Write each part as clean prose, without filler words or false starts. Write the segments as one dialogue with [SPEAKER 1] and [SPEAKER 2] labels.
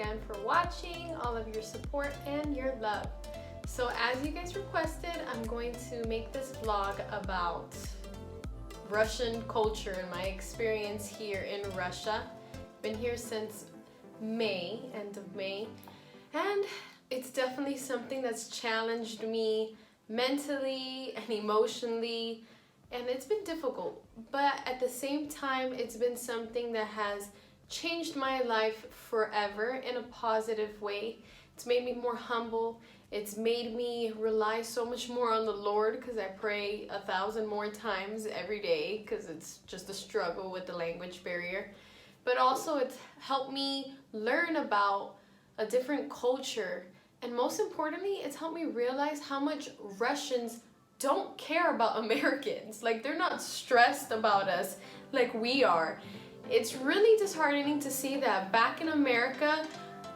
[SPEAKER 1] again for watching, all of your support and your love. So as you guys requested, I'm going to make this vlog about Russian culture and my experience here in Russia. Been here since May, end of May, and it's definitely something that's challenged me mentally and emotionally, and it's been difficult, but at the same time it's been something that has changed my life forever in a positive way. It's made me more humble. It's made me rely so much more on the Lord, because I pray 1,000 more times every day because it's just a struggle with the language barrier. But also it's helped me learn about a different culture, and most importantly it's helped me realize how much Russians don't care about Americans. Like, they're not stressed about us like we are. It's really disheartening to see that back in America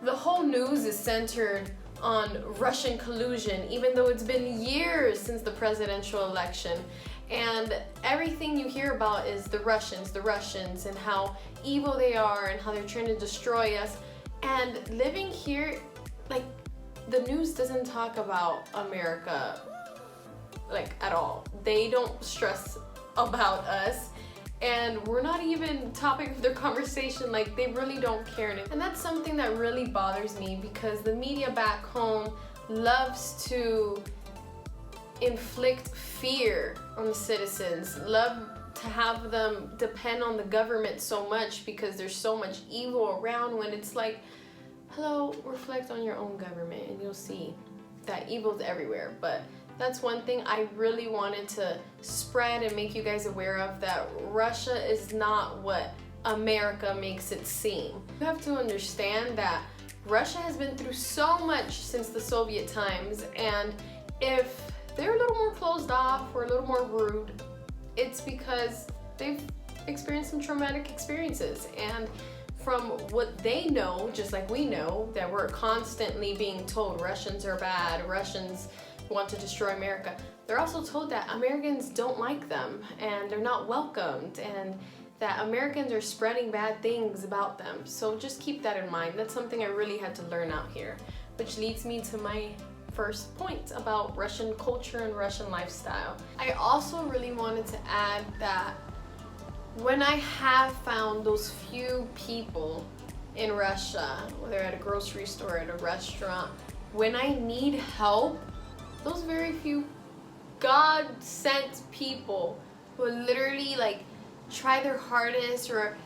[SPEAKER 1] the whole news is centered on Russian collusion, even though it's been years since the presidential election, and everything you hear about is the Russians and how evil they are and how they're trying to destroy us. And living here, like, the news doesn't talk about America like at all. They don't stress about us, and we're not even topic of their conversation. Like, they really don't care. And that's something that really bothers me, because the media back home loves to inflict fear on the citizens, love to have them depend on the government so much because there's so much evil around, when it's like, hello, reflect on your own government and you'll see that evil's everywhere. But that's one thing I really wanted to spread and make you guys aware of, that Russia is not what America makes it seem. You have to understand that Russia has been through so much since the Soviet times, and if they're a little more closed off or a little more rude, it's because they've experienced some traumatic experiences. And from what they know, just like we know, that we're constantly being told Russians are bad, Russians want to destroy America, they're also told that Americans don't like them and they're not welcomed, and that Americans are spreading bad things about them. So just keep that in mind. That's something I really had to learn out here, which leads me to my first point about Russian culture and Russian lifestyle. I also really wanted to add that when I have found those few people in Russia, whether at a grocery store, at a restaurant, when I need help, those very few God-sent people who literally like try their hardest or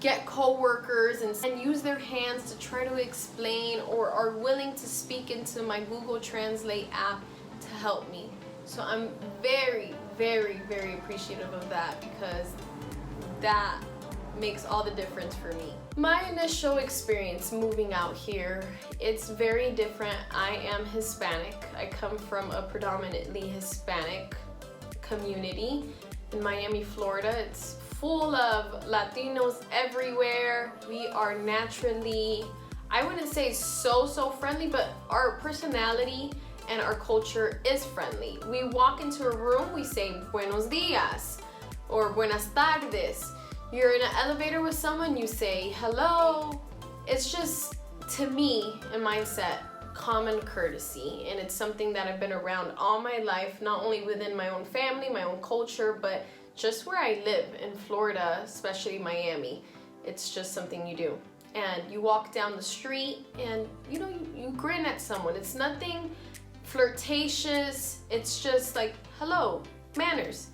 [SPEAKER 1] get co-workers and use their hands to try to explain, or are willing to speak into my Google Translate app to help me. So I'm very, very, very appreciative of that, because that makes all the difference for me. My initial experience moving out here, it's very different. I am Hispanic. I come from a predominantly Hispanic community in Miami, Florida. It's full of Latinos everywhere. We are naturally, I wouldn't say so friendly, but our personality and our culture is friendly. We walk into a room, we say buenos dias or buenas tardes. You're in an elevator with someone, you say hello. It's just, to me, in mindset, common courtesy, and it's something that I've been around all my life, not only within my own family, my own culture, but just where I live in Florida, especially Miami. It's just something you do. And you walk down the street and you grin at someone. It's nothing flirtatious. It's just like, hello, manners.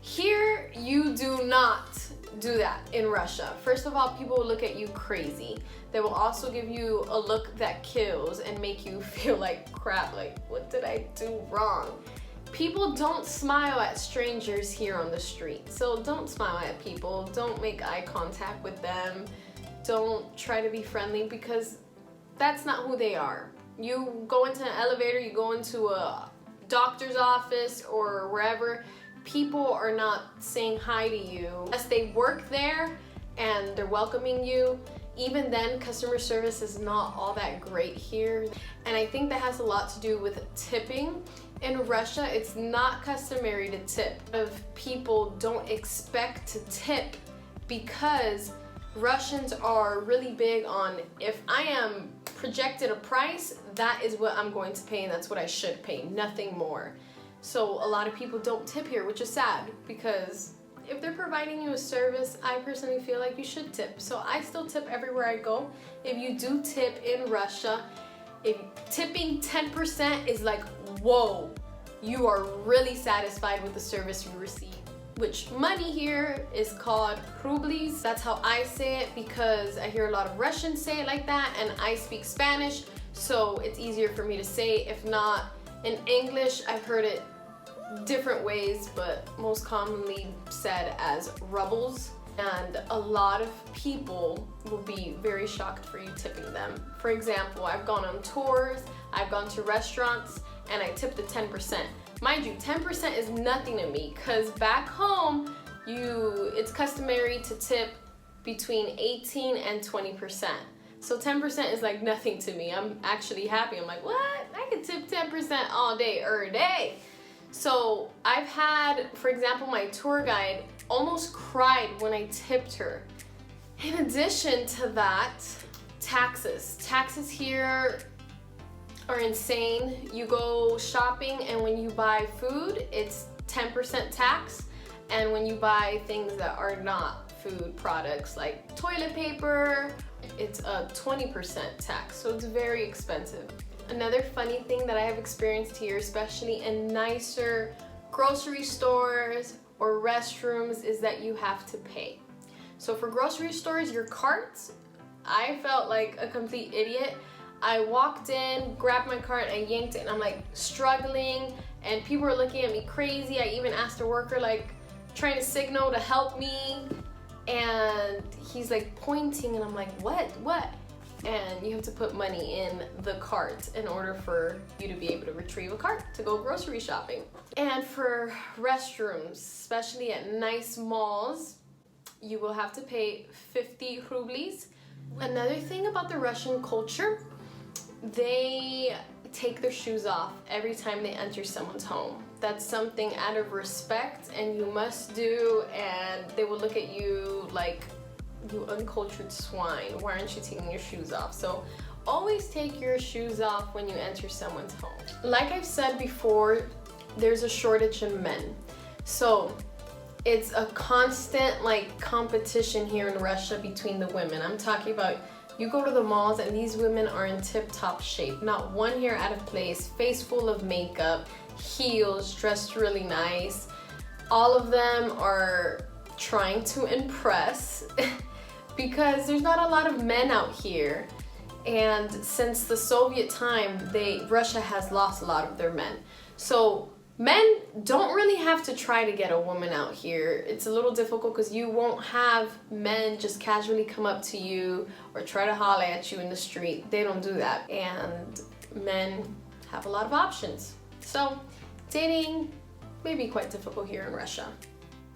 [SPEAKER 1] Here, you do not do that in Russia. First of all, people will look at you crazy. They will also give you a look that kills and make you feel like crap, like, what did I do wrong? People don't smile at strangers here on the street. So don't smile at people. Don't make eye contact with them. Don't try to be friendly, because that's not who they are. You go into an elevator, you go into a doctor's office or wherever, people are not saying hi to you unless they work there and they're welcoming you. Even then, customer service is not all that great here. And I think that has a lot to do with tipping. In Russia, it's not customary to tip. If people don't expect to tip, because Russians are really big on, if I am projected a price, that is what I'm going to pay and that's what I should pay, nothing more. So a lot of people don't tip here, which is sad, because if they're providing you a service, I personally feel like you should tip. So I still tip everywhere I go. If you do tip in Russia, if tipping 10% is like, whoa, you are really satisfied with the service you receive. Which money here is called rubles. That's how I say it, because I hear a lot of Russians say it like that, and I speak Spanish, so it's easier for me to say. If not, in English, I've heard it different ways, but most commonly said as rubles. And a lot of people will be very shocked for you tipping them. For example, I've gone on tours, I've gone to restaurants, and I tipped the 10%. Mind you, 10% is nothing to me, because back home, it's customary to tip between 18 and 20%. So 10% is like nothing to me. I'm actually happy. I'm like, what? I can tip 10% all day, every day. So I've had, for example, my tour guide almost cried when I tipped her. In addition to that, taxes. Taxes here are insane. You go shopping and when you buy food, it's 10% tax. And when you buy things that are not food products like toilet paper, it's a 20% tax. So it's very expensive. Another funny thing that I have experienced here, especially in nicer grocery stores or restrooms, is that you have to pay. So for grocery stores, your carts, I felt like a complete idiot. I walked in, grabbed my cart, I yanked it, and I'm like struggling, and people were looking at me crazy. I even asked a worker, like trying to signal to help me, and he's like pointing, and I'm like, what? And you have to put money in the cart in order for you to be able to retrieve a cart to go grocery shopping. And for restrooms, especially at nice malls, you will have to pay 50 rubles. Another thing about the Russian culture, they take their shoes off every time they enter someone's home. That's something out of respect and you must do, and they will look at you like, you uncultured swine, why aren't you taking your shoes off? So always take your shoes off when you enter someone's home. Like I've said before, there's a shortage in men. So it's a constant like competition here in Russia between the women. I'm talking about, you go to the malls and these women are in tip-top shape. Not one hair out of place, face full of makeup, heels, dressed really nice. All of them are trying to impress because there's not a lot of men out here. And since the Soviet time, Russia has lost a lot of their men. So men don't really have to try to get a woman out here. It's a little difficult because you won't have men just casually come up to you or try to holler at you in the street. They don't do that. And men have a lot of options. So dating may be quite difficult here in Russia.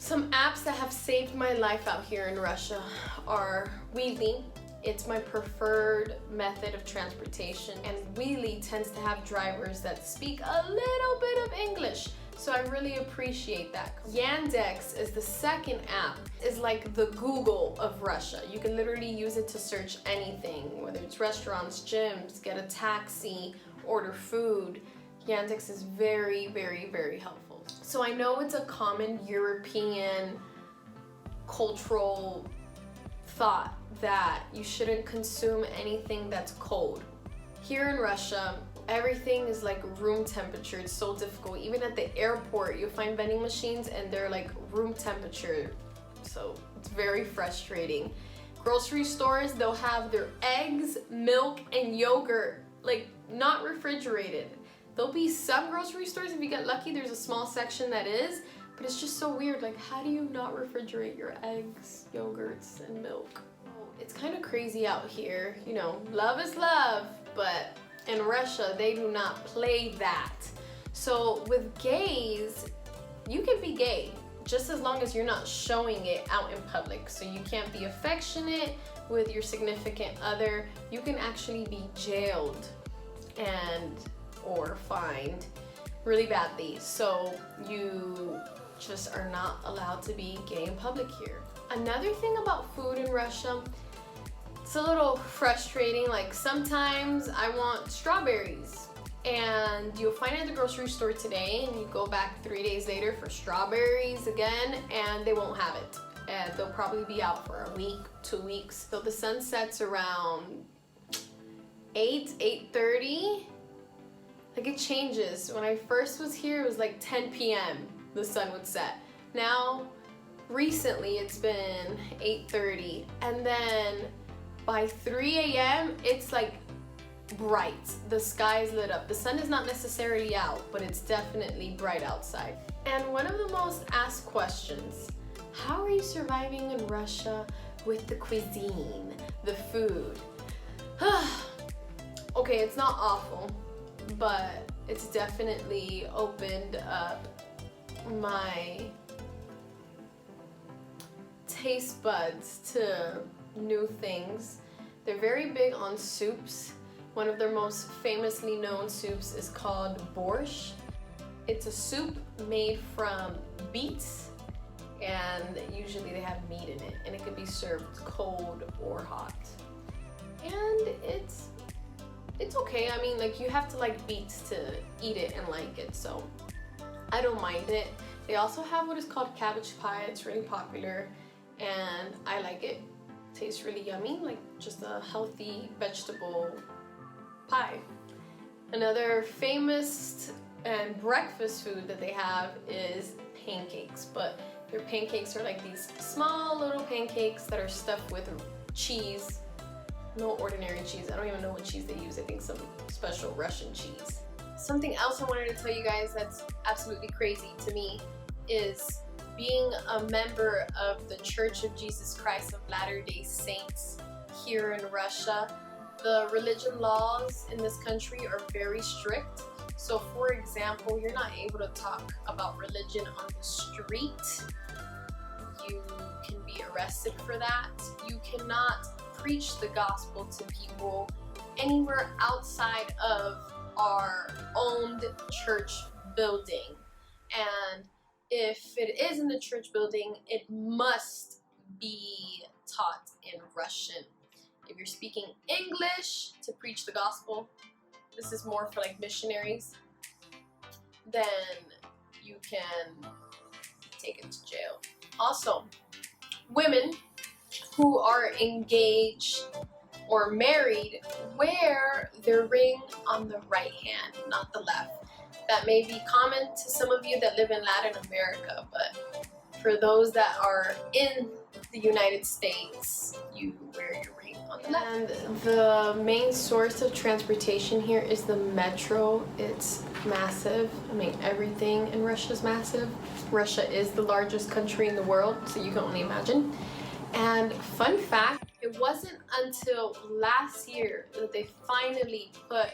[SPEAKER 1] Some apps that have saved my life out here in Russia are Wheelie. It's my preferred method of transportation, and Wheelie tends to have drivers that speak a little bit of English, so I really appreciate that. Yandex is the second app. It's like the Google of Russia. You can literally use it to search anything, whether it's restaurants, gyms, get a taxi, order food. Yandex is very, very, very helpful. So I know it's a common European cultural thought that you shouldn't consume anything that's cold. Here in Russia, everything is like room temperature. It's so difficult. Even at the airport, you'll find vending machines and they're like room temperature. So it's very frustrating. Grocery stores, they'll have their eggs, milk, and yogurt, like not refrigerated. There'll be some grocery stores, if you get lucky, there's a small section that is, but it's just so weird. Like, how do you not refrigerate your eggs, yogurts, and milk? It's kind of crazy out here. You know, love is love, but in Russia, they do not play that. So with gays, you can be gay just as long as you're not showing it out in public. So you can't be affectionate with your significant other. You can actually be jailed or fined really badly. So you just are not allowed to be gay in public here. Another thing about food in Russia, It's a little frustrating. Like sometimes I want strawberries and you'll find it at the grocery store today and you go back 3 days later for strawberries again and they won't have it. And they'll probably be out for a week, 2 weeks. So the sun sets around 8:30. Like it changes. When I first was here, it was like 10 p.m. the sun would set. Now, recently it's been 8:30, and then by 3 a.m. it's like bright. The sky is lit up. The sun is not necessarily out, but it's definitely bright outside. And one of the most asked questions, how are you surviving in Russia with the cuisine, the food? Okay, it's not awful, but it's definitely opened up my taste buds to new things. They're very big on soups. One of their most famously known soups is called borscht. It's a soup made from beets, and usually they have meat in it, and it could be served cold or hot. And it's okay. I mean, like, you have to like beets to eat it and like it, so I don't mind it. They also have what is called cabbage pie. It's really popular and I like it. Tastes really yummy, like just a healthy vegetable pie. Another famous and breakfast food that they have is pancakes, but their pancakes are like these small little pancakes that are stuffed with cheese. No ordinary cheese. I don't even know what cheese they use. I think some special Russian cheese. Something else I wanted to tell you guys that's absolutely crazy to me is being a member of the Church of Jesus Christ of Latter-day Saints here in Russia. The religion laws in this country are very strict. So for example, you're not able to talk about religion on the street. You can be arrested for that. You cannot preach the gospel to people anywhere outside of our owned church building. And if it is in the church building, it must be taught in Russian. If you're speaking English to preach the gospel, this is more for like missionaries, then you can take it to jail. Also, women who are engaged or married wear their ring on the right hand, not the left. That may be common to some of you that live in Latin America, but for those that are in the United States, you wear your ring on the left. And the main source of transportation here is the metro. It's massive. I mean, everything in Russia is massive. Russia is the largest country in the world, so you can only imagine. And fun fact, it wasn't until last year that they finally put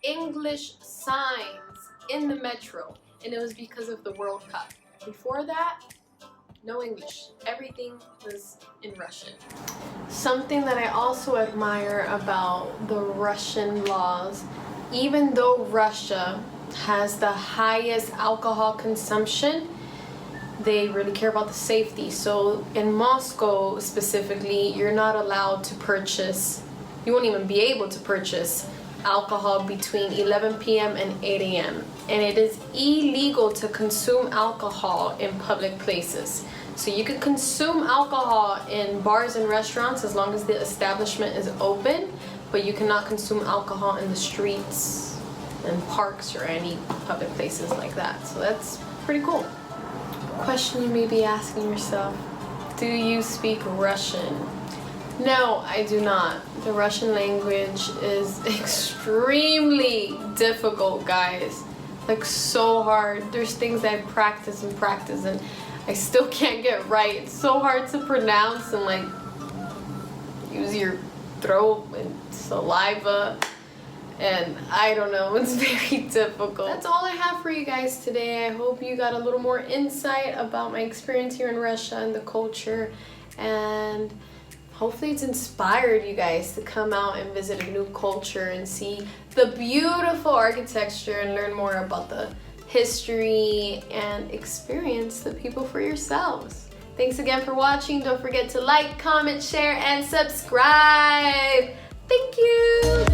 [SPEAKER 1] English signs in the metro, and it was because of the World Cup. Before that, no English. Everything was in Russian. Something that I also admire about the Russian laws, even though Russia has the highest alcohol consumption, they really care about the safety. So in Moscow specifically, you're not allowed to purchase, you won't even be able to purchase alcohol between 11 p.m. and 8 a.m. And it is illegal to consume alcohol in public places. So you can consume alcohol in bars and restaurants as long as the establishment is open, but you cannot consume alcohol in the streets and parks or any public places like that. So that's pretty cool. Question you may be asking yourself, do you speak Russian? No, I do not. The Russian language is extremely difficult, guys. Like, so hard. There's things I practice and I still can't get right. It's so hard to pronounce and like use your throat and saliva. And I don't know, it's very difficult. That's all I have for you guys today. I hope you got a little more insight about my experience here in Russia and the culture, and hopefully it's inspired you guys to come out and visit a new culture and see the beautiful architecture and learn more about the history and experience the people for yourselves. Thanks again for watching. Don't forget to like, comment, share, and subscribe. Thank you.